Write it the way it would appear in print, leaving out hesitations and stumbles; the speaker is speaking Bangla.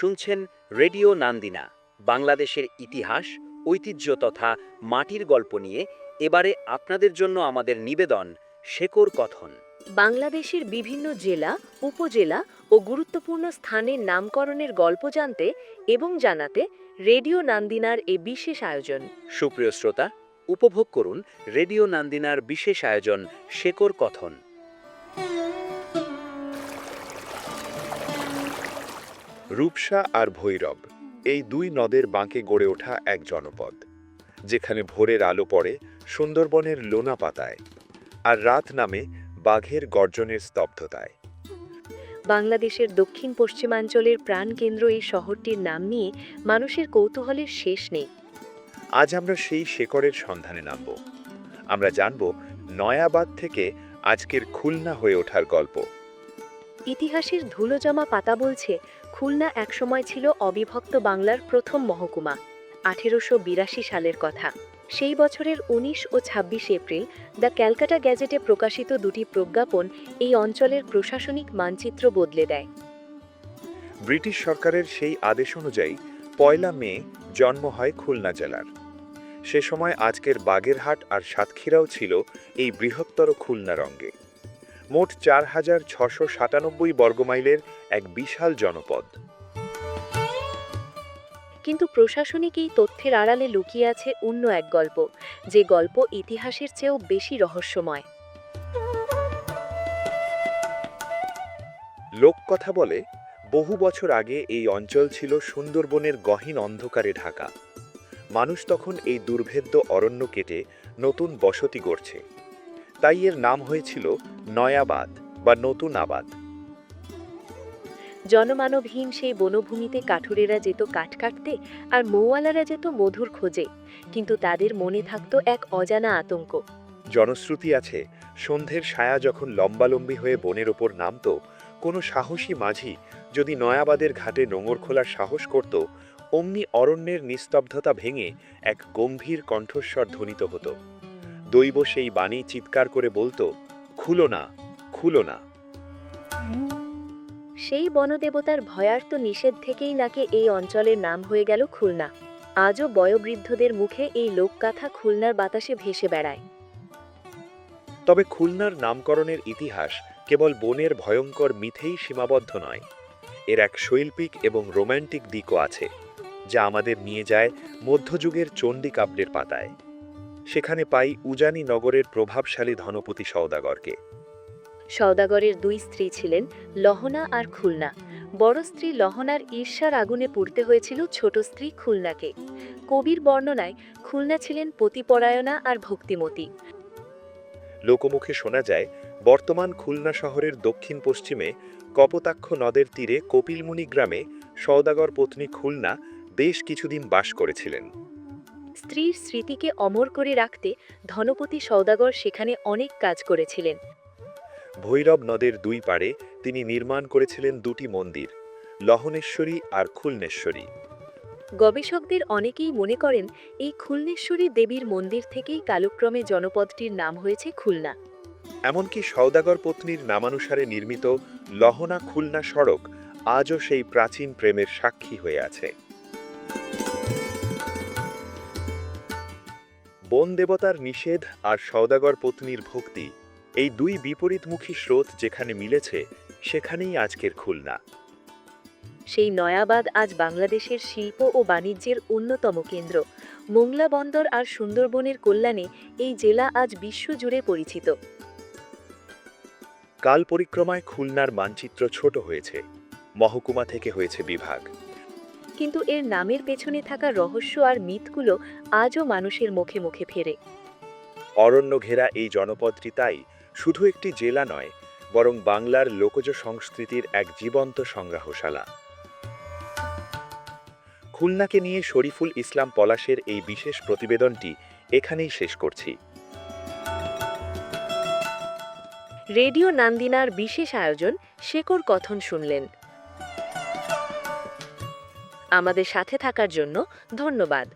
শুনছেন রেডিও নান্দিনা, বাংলাদেশের ইতিহাস, ঐতিহ্য তথা মাটির গল্প নিয়ে এবারে আপনাদের জন্য আমাদের নিবেদন শেকড় কথন। বাংলাদেশের বিভিন্ন জেলা, উপজেলা ও গুরুত্বপূর্ণ স্থানের নামকরণের গল্প জানতে এবং জানাতে রেডিও নান্দিনার এ বিশেষ আয়োজন। সুপ্রিয় শ্রোতা, উপভোগ করুন রেডিও নান্দিনার বিশেষ আয়োজন শেকড় কথন। রূপসা আর ভৈরব এই দুই নদের বাঁকে গড়ে ওঠা এক জনপদ, যেখানে ভোরের আলো পড়ে সুন্দরবনের লোনা পাতায় আর রাত নামে বাঘের গর্জনের স্তব্ধতায়। বাংলাদেশের দক্ষিণ পশ্চিমাঞ্চলের প্রাণকেন্দ্র এই শহরটির নাম নিয়ে মানুষের কৌতূহলের শেষ নেই। আজ আমরা সেই শেকড়ের সন্ধানে নামব। আমরা জানব নয়াবাদ থেকে আজকের খুলনা হয়ে ওঠার গল্প। ইতিহাসের ধুলোজমা পাতা বলছে খুলনা একসময় ছিল অবিভক্ত বাংলার প্রথম মহকুমা। 1882 সালের কথা। সেই বছরের 19 ও 26 এপ্রিল দ্য ক্যালকাটা গ্যাজেটে প্রকাশিত দুটি প্রজ্ঞাপন এই অঞ্চলের প্রশাসনিক মানচিত্র বদলে দেয়। ব্রিটিশ সরকারের সেই আদেশ অনুযায়ী 1 মে জন্ম হয় খুলনা জেলার। সে সময় আজকের বাগেরহাট আর সাতক্ষীরাও ছিল এই বৃহত্তর খুলনার অঙ্গে। মোট 4697 বর্গমাইলের এক বিশাল জনপদ। কিন্তু প্রশাসনিক এই তথ্যের আড়ালে লুকিয়ে আছে অন্য এক গল্প, যে গল্প ইতিহাসের চেয়েও বেশি রহস্যময়। লোককথা বলে বহু বছর আগে এই অঞ্চল ছিল সুন্দরবনের গহীন অন্ধকারে ঢাকা। মানুষ তখন এই দুর্ভেদ্য অরণ্য কেটে নতুন বসতি গড়ছে, তাই এর নাম হয়েছিল নয়াবাদ বা নতুন আবাদ। জনমানবহীন সেই বনভূমিতে কাঠুরেরা যেত কাঠ কাটতে আর মৌয়ালারা যেত মধুর খোঁজে, কিন্তু তাদের মনে থাকত এক অজানা আতঙ্ক। জনশ্রুতি আছে, সন্ধ্যের ছায়া যখন লম্বালম্বি হয়ে বনের ওপর নামত, কোনো সাহসী মাঝি যদি নয়াবাদের ঘাটে নোঙর খোলার সাহস করত, অমনি অরণ্যের নিস্তব্ধতা ভেঙে এক গম্ভীর কণ্ঠস্বর ধ্বনিত হতো। দৈব সেই বাণী চিৎকার করে বলতো, খুলো না, খুলো না। সেই বনদেবতার ভয়ার্ত নিষেধ থেকেই নাকি এই অঞ্চলের নাম হয়ে গেল খুলনা। আজও বয়োবৃদ্ধদের মুখে এই লোকগাথা খুলনার বাতাসে ভেসে বেড়ায়। তবে খুলনার নামকরণের ইতিহাস কেবল বনের ভয়ঙ্কর মিথেই সীমাবদ্ধ নয়। এর এক শৈল্পিক এবং রোম্যান্টিক দিকও আছে, যা আমাদের নিয়ে যায় মধ্যযুগের চণ্ডী কাব্যের পাতায়। সেখানে পাই উজানি নগরের প্রভাবশালী ধনপতি সওদাগরকে। সওদাগরের দুই স্ত্রী ছিলেন, লহনা আর খুলনা। বড় স্ত্রী লহনার ঈর্ষার আগুনে পুড়তে হয়েছিল ছোট স্ত্রী খুলনাকে। কবির বর্ণনায় খুলনা ছিলেন পতিপরায়ণা আর ভক্তিমতী। লোকমুখে শোনা যায়, বর্তমান খুলনা শহরের দক্ষিণ পশ্চিমে কপোতাক্ষ নদের তীরে কপিলমুনি গ্রামে সওদাগর পত্নী খুলনা বেশ কিছুদিন বাস করেছিলেন। স্ত্রীর স্মৃতিকে অমর করে রাখতে ধনপতি সওদাগর সেখানে অনেক কাজ করেছিলেন। ভৈরব নদের দুই পাড়ে তিনি নির্মাণ করেছিলেন দুটি মন্দির, লহনেশ্বরী আর খুলনেশ্বরী। গবেষকদের অনেকেই মনে করেন এই খুলনেশ্বরী দেবীর মন্দির থেকেই কালক্রমে জনপদটির নাম হয়েছে খুলনা। এমনকি সওদাগর পত্নীর নামানুসারে নির্মিত লহনা খুলনা সড়ক আজও সেই প্রাচীন প্রেমের সাক্ষী হয়ে আছে। বন দেবতার নিষেধ আর সওদাগর পত্নীর ভক্তি, এই দুই বিপরীতমুখী স্রোত যেখানে মিলেছে, সেখানেই আজকের খুলনা। সেই নয়াবাদ আজ বাংলাদেশের শিল্প ও বাণিজ্যের অন্যতম কেন্দ্র। মোংলা বন্দর আর সুন্দরবনের কল্যাণে এই জেলা আজ বিশ্বজুড়ে পরিচিত। কাল পরিক্রমায় খুলনার মানচিত্র ছোট হয়েছে, মহকুমা থেকে হয়েছে বিভাগ। কিন্তু এর নামের পেছনে থাকা রহস্য আর মিথগুলো আজও মানুষের মুখে মুখে ফেরে। অরণ্য ঘেরা এই জনপদটি তাই শুধু একটি জেলা নয়, বরং বাংলার লোকজ সংস্কৃতির এক জীবন্ত সংগ্রহশালা। খুলনাকে নিয়ে শরীফুল ইসলাম পলাশের এই বিশেষ প্রতিবেদনটি এখানেই শেষ করছি। রেডিও নান্দিনার বিশেষ আয়োজন শেকড় কথন শুনলেন। আমাদের সাথে থাকার জন্য ধন্যবাদ।